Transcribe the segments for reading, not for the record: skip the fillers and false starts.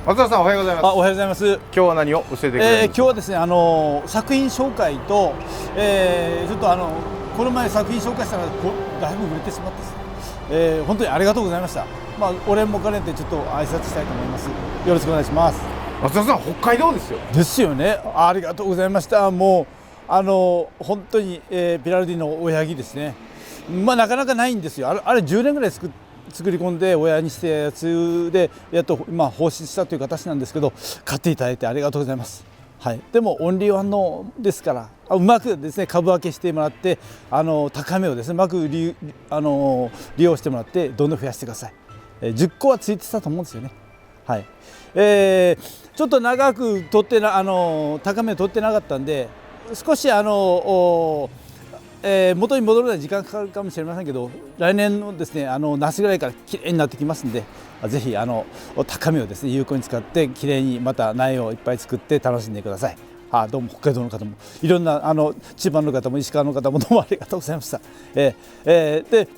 松田さん、おはようございます。おはようございます。今日は何を教えてくれるんですか？今日はですね、作品紹介と、ちょっとこの前作品紹介したらだいぶ売れてしまってですね、本当にありがとうございました。お礼も兼ねてちょっと挨拶したいと思います。よろしくお願いします。松田さん、北海道ですよ。ですよね。ありがとうございました。もう本当に、ピラルディの親木ですね。なかなかないんですよ。あれ10年ぐらい作り込んで親にしてやつでやっと今放出したという形なんですけど、買っていただいてありがとうございます。はい、でもオンリーワンのですからうまくですね株分けしてもらって高めをですねうまく利用してもらってどんどん増やしてください。10個はついてたと思うんですよね。はい、ちょっと長く取って高めを取ってなかったんで少し元に戻るのに時間かかるかもしれませんけど、来年のですね夏ぐらいからきれいになってきますんで、ぜひ高めをですね有効に使ってきれいにまた苗をいっぱい作って楽しんでください。どうも北海道の方もいろんな千葉の方も石川の方もどうもありがとうございました。で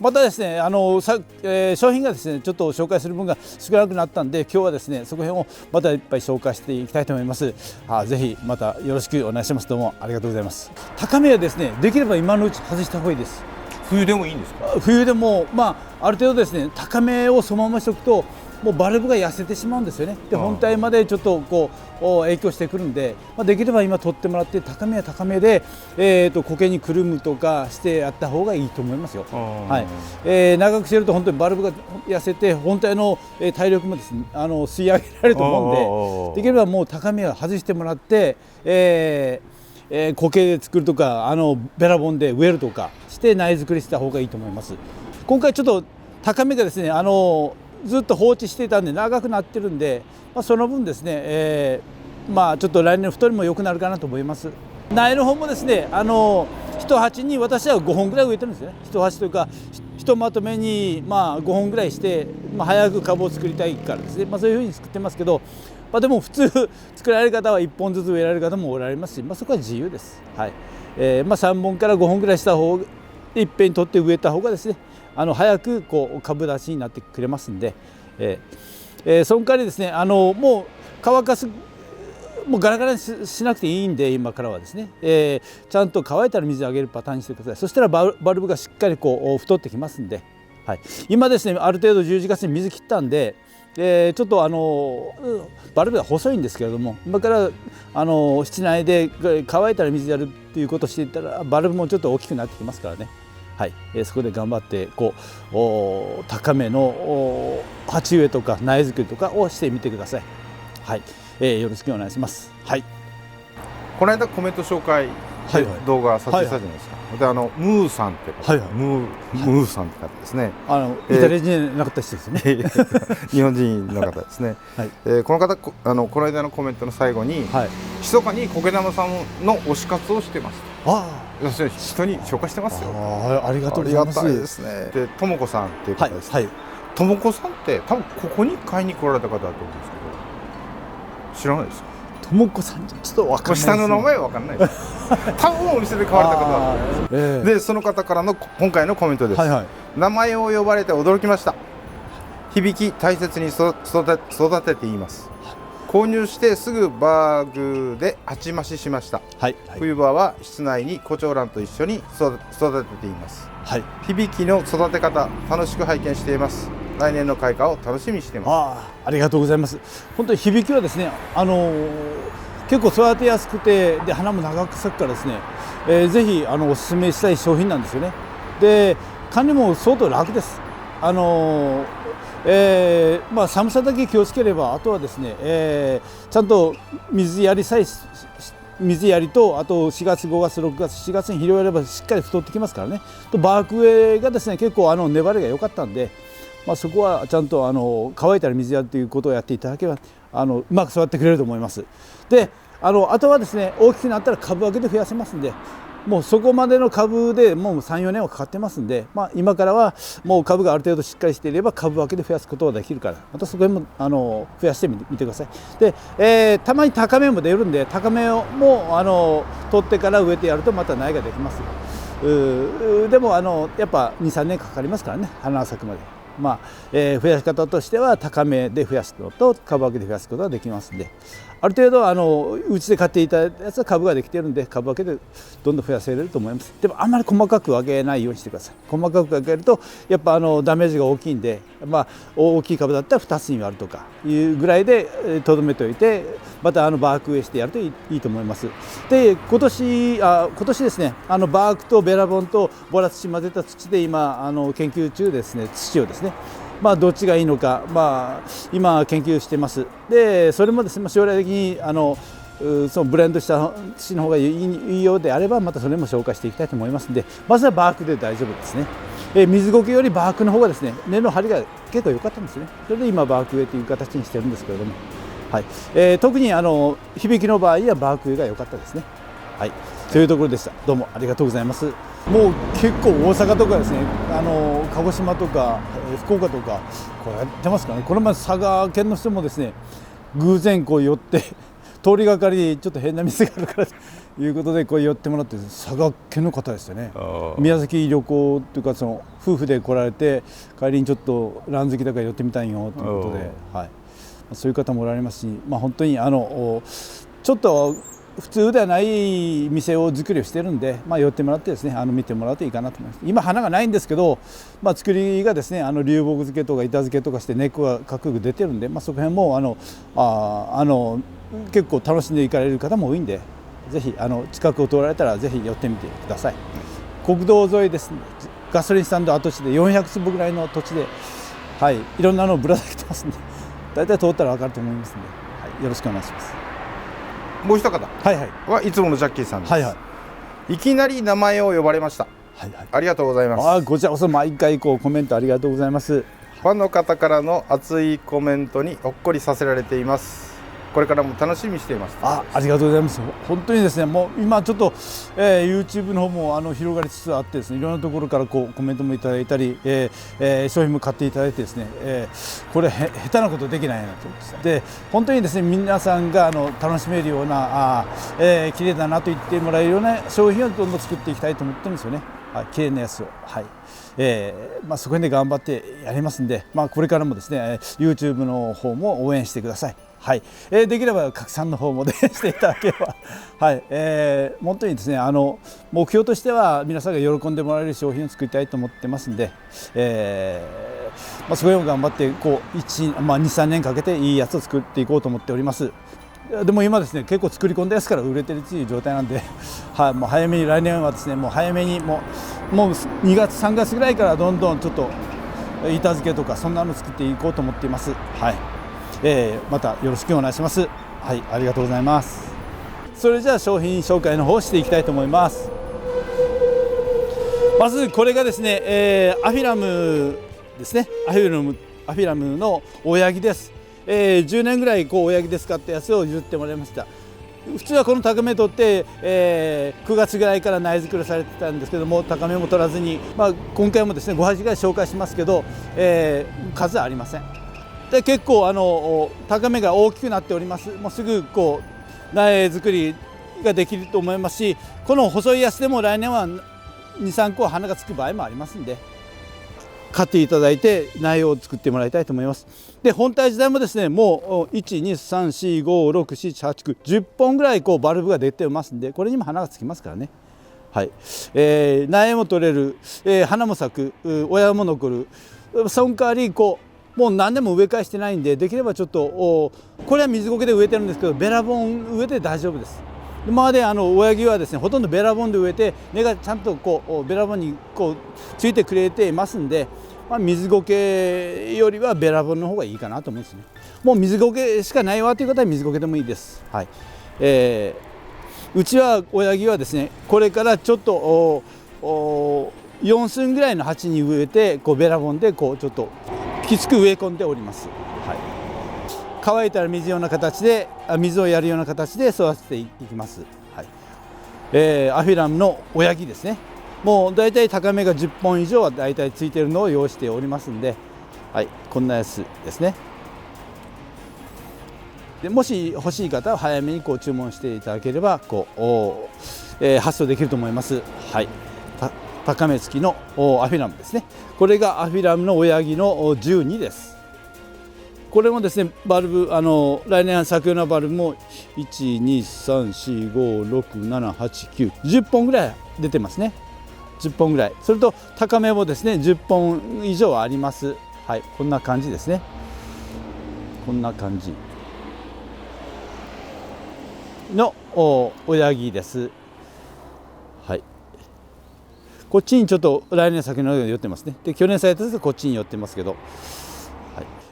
またですね商品がですねちょっと紹介する分が少なくなったんで、今日はですねそこら辺をまたいっぱい紹介していきたいと思います。ぜひまたよろしくお願いします。どうもありがとうございます。高めはですねできれば今のうち外した方がいいです。冬でもいいんですか？冬でもある程度ですね高めをそのまましておくともうバルブが痩せてしまうんですよね。で本体までちょっと影響してくるんで、できれば今取ってもらって高めは高めで、苔にくるむとかしてやった方がいいと思いますよ。はい、長くしてると本当にバルブが痩せて本体の体力もですね吸い上げられると思うんで、できればもう高めは外してもらって、苔で作るとかベラボンで植えるとかして苗作りした方がいいと思います。今回ちょっと高めがですねずっと放置していたんで長くなってるんで、その分ですね、ちょっと来年の太りも良くなるかなと思います。苗の方もですね一鉢に私は5本ぐらい植えてるんですよね。一鉢というかひとまとめに5本ぐらいして、早く株を作りたいからですね、そういうふうに作ってますけど、でも普通作られる方は1本ずつ植えられる方もおられますし、そこは自由です。はい、3本から5本ぐらいした方でいっぺんに取って植えた方がですね早く株出しになってくれますんで、その代わりですねもう乾かすもうガラガラにしなくていいんで、今からはですね、ちゃんと乾いたら水をあげるパターンにしてください。そしたらバルブがしっかり太ってきますんで、はい、今ですねある程度11月に水切ったんで、ちょっとバルブが細いんですけれども、今から室内で乾いたら水やるっていうことをしていったらバルブもちょっと大きくなってきますからね。はい、そこで頑張って高めの鉢植えとか苗作りとかをしてみてください。はい、よろしくお願いします。はい、この間コメント紹介動画撮影したじゃないですか。でムーさんって方、ムーさんって方ですね。イタリア人じゃなかった人ですね。日本人の方ですね。はい、この方この間のコメントの最後に、密かに苔玉さんの推し活をしてます。人に紹介してますよ。ありがとうございます。ありがたいですね。で、ともこさんっていう方です。ともこさんって多分ここに買いに来られた方だと思うんですけど、知らないですか？ともこさんじゃちょっと分かんないです。下の名前は分かんないです。多分お店で買われた方だと思います。で、その方からの今回のコメントです。名前を呼ばれて驚きました。響き大切に育てています。購入してすぐバーグで鉢増ししました。冬場は室内にコチョウランと一緒に育てています。響きの育て方楽しく拝見しています。来年の開花を楽しみにしています。ありがとうございます。本当に響きはですね結構育てやすくてで花も長く咲くからですね、ぜひおすすめしたい商品なんですよね。で管理も相当楽です。寒さだけ気をつければあとはですね、ちゃんと水やりとあと4月5月6月7月に肥料やればしっかり太ってきますからね。とバーク植えがですね結構粘りが良かったんで、そこはちゃんと乾いたら水やるということをやっていただければうまく育ってくれると思います。であとはですね大きくなったら株分けで増やせますんで、もうそこまでの株でもう 3,4 年はかかってますんで、今からはもう株がある程度しっかりしていれば株分けで増やすことができるから、またそこへも増やしてみてください。で、たまに高めも出るんで高めをも取ってから植えてやるとまた苗ができます。でもやっぱ 2,3 年かかりますからね花が咲くまで。増やし方としては高めで増やすのと株分けで増やすことができますんで、ある程度うちで買っていただいたやつは株ができているんで株分けでどんどん増やせれると思います。でもあんまり細かく分けないようにしてください。細かく分けるとやっぱダメージが大きいんで、大きい株だったら2つに割るとかいうぐらいでとどめておいて、またバーク植えしてやるといいと思います。で今年ですね、バークとベラボンとボラ土混ぜた土で今研究中ですね、土をですねどっちがいいのか、今研究してます。でそれもですね将来的にそのブレンドした土の方がいいようであればまたそれも紹介していきたいと思いますので、まずはバークで大丈夫ですね。水苔よりバークの方がですね根の張りが結構良かったんですね。それで今バーク植えという形にしてるんですけれども、特に響きの場合はバーク植えが良かったですね。というところでした。どうもありがとうございます。もう結構大阪とかですね、鹿児島とか福岡とかこれやってますかね。この前佐賀県の人もですね偶然寄って通りがかりにちょっと変な店があるからということで寄ってもらって、佐賀県の方ですよね。宮崎旅行というか夫婦で来られて帰りにちょっとラン好きだから寄ってみたいよということで、そういう方もおられますし、本当にちょっと普通ではない店を作りをしてるんで、寄ってもらってですね見てもらうといいかなと思います。今花がないんですけど、作りがですね流木漬けとか板漬けとかして根っこがかっこよく出てるんで、そこ辺も結構楽しんでいかれる方も多いんで、ぜひ近くを通られたらぜひ寄ってみてください。国道沿いですね、ガソリンスタンド跡地で400坪ぐらいの土地で、いろんなのをぶら下げてますんで、大体通ったら分かると思いますんで、よろしくお願いします。もう一方はいつものジャッキーさんです。いきなり名前を呼ばれました。ありがとうございます。こちらこそ毎回コメントありがとうございます。ファンの方からの熱いコメントにほっこりさせられています。これからも楽しみにしています。ありがとうございます。本当にですね、もう今ちょっと、YouTube の方も広がりつつあってですね、いろんなところからコメントもいただいたり、商品も買っていただいてですね、これ下手なことできないなと思ってで、本当にですね皆さんが楽しめるような綺麗だなと言ってもらえるような商品をどんどん作っていきたいと思ってるんですよね。綺麗なやつを、そこで頑張ってやりますんで、これからもですね YouTube の方も応援してください。できれば拡散の方もしていただければ、本当にですね目標としては皆さんが喜んでもらえる商品を作りたいと思ってますんで、それを頑張って2、3年かけていいやつを作っていこうと思っております。でも今ですね結構作り込んだやつから売れてるという状態なんで、もう早めに来年はですねもう早めにもう2月3月ぐらいからどんどんちょっと板漬けとかそんなの作っていこうと思っています。またよろしくお願いします。ありがとうございます。それじゃあ商品紹介の方をしていきたいと思います。まずこれがですね、アフィラムですね。アフィラムの親木です。10年ぐらい親木で使ったやつを譲ってもらいました。普通はこの高め取って、9月ぐらいから苗作りされてたんですけども、高めも取らずに、今回もですね5鉢ぐらい紹介しますけど、数はありません。で結構高めが大きくなっております。もうすぐ苗作りができると思いますし、この細いやつでも来年は2、3個花がつく場合もありますんで、買っていただいて苗を作ってもらいたいと思います。で本体自体もですねもう12345678910本ぐらいバルブが出てますんで、これにも花がつきますからね。苗も取れる、花も咲く、親も残る。その代わりもう何でも植え替えしてないんで、できればちょっとこれは水苔で植えてるんですけど、ベラボン植えて大丈夫です。今まで親木はですねほとんどベラボンで植えて根がちゃんとベラボンについてくれていますんで、水苔よりはベラボンの方がいいかなと思うんですね。もう水苔しかないわという方は水苔でもいいです。うちは親木はですねこれからちょっと4寸ぐらいの鉢に植えてベラボンでちょっときつく植え込んでおります。乾いたら水をやるような形で育てていきます。アフィラムの親木ですね。もうだいたい高めが10本以上はだいたいついているのを用意しておりますんで、こんなやつですね。でもし欲しい方は早めに注文していただければ発送できると思います。高め付きのアフィラムですね。これがアフィラムの親木の12です。これもですねバルブ来年咲くようなバルブも12345678910本ぐらい出てますね。10本ぐらい。それと高めもですね10本以上あります。はい、こんな感じですね。こんな感じの親木です。はい、こっちにちょっと来年先のように寄ってますね。で去年咲いたやつはこっちに寄ってますけど、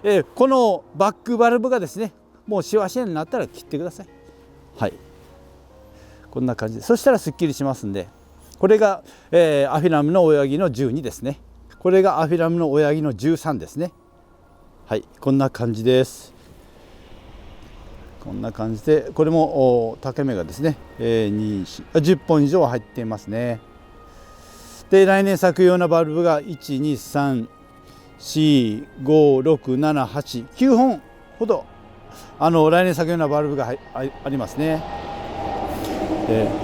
はい、このバックバルブがですねもうシワシワになったら切ってください。はい、こんな感じで、そしたらすっきりしますんで、これが、アフィラムの親木の12ですね。これがアフィラムの親木の13ですね。はい、こんな感じです。こんな感じで、これも竹目がですね、10本以上入っていますね。で来年咲くようなバルブが123456789本ほど来年咲くようなバルブがありますね。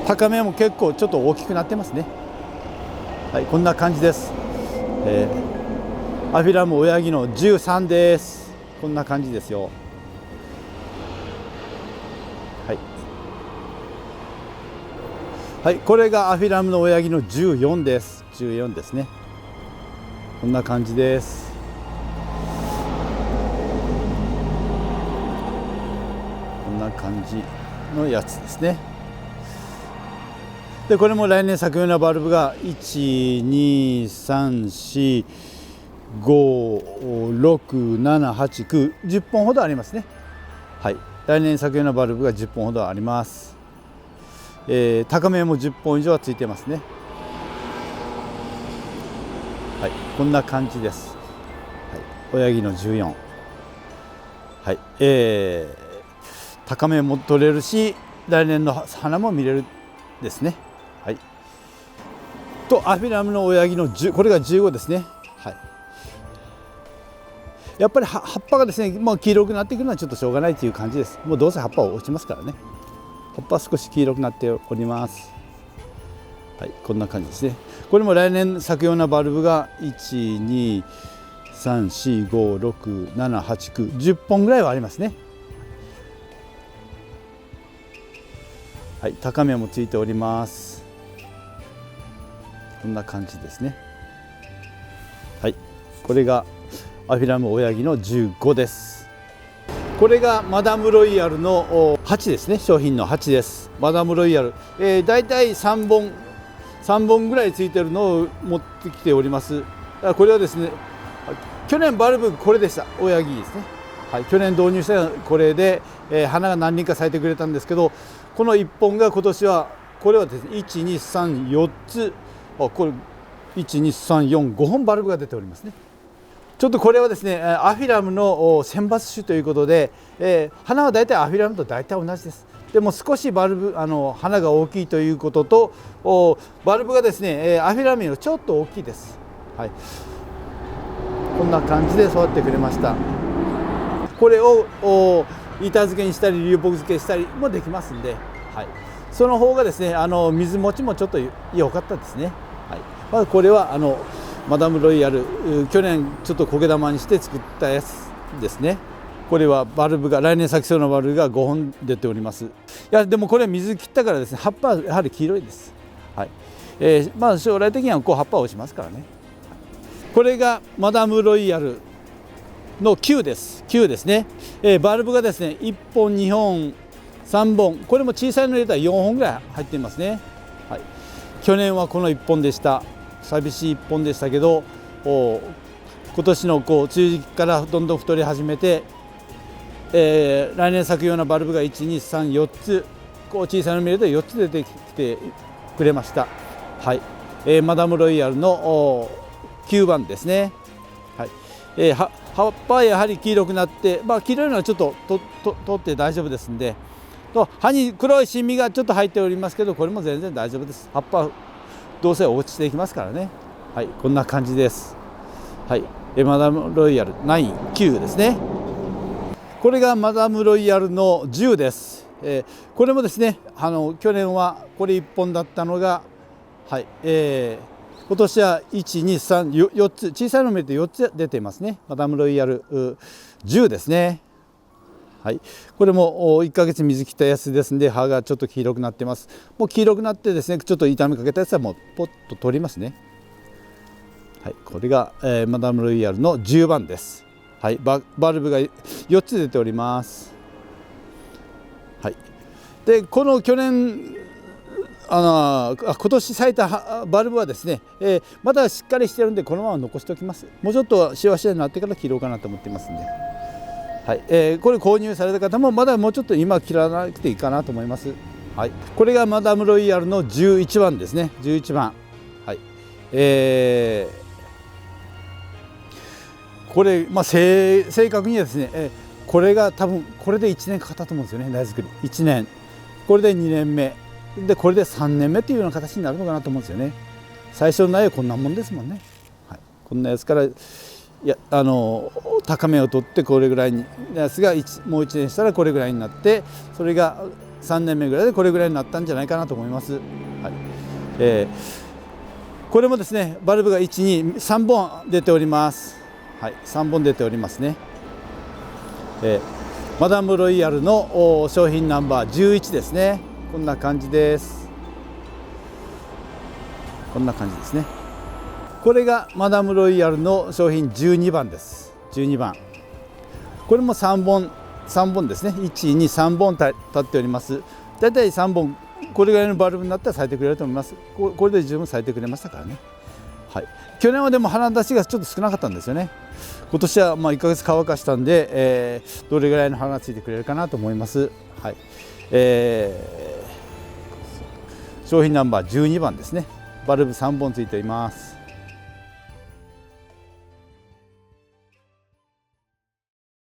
高めも結構ちょっと大きくなってますね。はい、こんな感じです。アフィラム親木の13です。こんな感じですよ。はい、はい、これがアフィラムの親木の14です。14ですね。こんな感じです。こんな感じのやつですね。でこれも来年咲くようなバルブが12345678910本ほどありますね。はい、来年咲くようなバルブが10本ほどあります。高めも10本以上はついてますね。はい、こんな感じです。はい、親木の14。はい、高めも取れるし来年の花も見れるですね。はい、とアフィラムの親木の10、これが15ですね。はい、やっぱり葉っぱがですねもう黄色くなってくるのはちょっとしょうがないという感じです。もうどうせ葉っぱは落ちますからね。葉っぱは少し黄色くなっております。はい、こんな感じですね。これも来年咲くようなバルブが12345678910本ぐらいはありますね。はい、高めもついております。こんな感じですね。はい、これがアフィラム親木の15です。これがマダムロイヤルの8ですね。商品の8です。マダムロイヤル、だいたい3本ぐらいついてるのを持ってきております。これはですね去年バルブこれでした。親木ですね。はい、去年導入したこれで、花が何輪か咲いてくれたんですけど、この1本が今年はこれはですね1234つ、これ12345本バルブが出ておりますね。ちょっとこれはですねアフィラムの選抜種ということで、花は大体アフィラムと大体同じです。でも少しバルブ花が大きいということとバルブがですねアフィラムよりちょっと大きいです。はい、こんな感じで育ってくれました。これを板付けにしたり流木付けしたりもできますんで、はい、その方がですね水持ちもちょっと良かったですね。はい、まずこれはマダムロイヤル去年ちょっと苔玉にして作ったやつですね。これはバルブが来年咲きそうなバルブが5本出ております。いやでもこれ水切ったからですね葉っぱはやはり黄色いです。はい、まあ将来的にはこう葉っぱは落ちますからね。これがマダムロイヤルの9です。9ですね。バルブがですね1本2本3本、これも小さいの入れたら4本ぐらい入っていますね。はい、去年はこの1本でした。寂しい1本でしたけど今年の梅雨時期からどんどん太り始めて、来年咲くようなバルブが1234つ小さいの見ると4つ出てきてくれました。はい、マダムロイヤルの9番ですね。はい、葉っぱはやはり黄色くなって、黄色いのはちょっと取って大丈夫ですんで、葉に黒い新実がちょっと入っておりますけどこれも全然大丈夫です。葉っぱどうせ落ちていきますからね。はい、こんな感じです。はい、マダムロイヤル9、9ですね。これがマダムロイヤルの10です。これもですね去年はこれ1本だったのが、はい今年は1、2、3、4つ、小さいの見ると4つ出ていますね。マダムロイヤル10ですね。はい、これも1ヶ月水切ったやつですので、葉がちょっと黄色くなっています。もう黄色くなってですね、ちょっと痛みかけたやつはもうポッと取りますね。はい、これが、マダムロイヤルの10番です。はい、バルブが4つ出ております。はい、でこの去年今年咲いたバルブはですね、まだしっかりしてるんでこのまま残しておきます。もうちょっとしわしわになってから切ろうかなと思っていますんで、はい、これ購入された方もまだもうちょっと今切らなくていいかなと思います。はい、これがマダムロイヤルの11番ですね。11番、はい、これ、正確にですね、これが多分これで1年かかったと思うんですよね。苗作り1年、これで2年目で、これで3年目というような形になるのかなと思うんですよね。最初の苗はこんなもんですもんね。はい、こんなやつから高めを取って、これぐらいにやつがもう1年したらこれぐらいになって、それが3年目ぐらいでこれぐらいになったんじゃないかなと思います。はい、これもですね、バルブが1、2、3本出ております。はい、3本出ておりますね。マダムロイヤルの商品ナンバー11ですね。こんな感じです。こんな感じですね。これがマダムロイヤルの商品12番です。12番。これも3本ですね。1、2、3本立っております。だいたい3本、これぐらいのバルブになったら咲いてくれると思います。これで十分咲いてくれましたからね。はい。去年はでも花出しがちょっと少なかったんですよね。今年は1ヶ月乾かしたんで、どれぐらいの花がついてくれるかなと思います。はい。商品ナンバー12番ですね。バルブ3本ついています。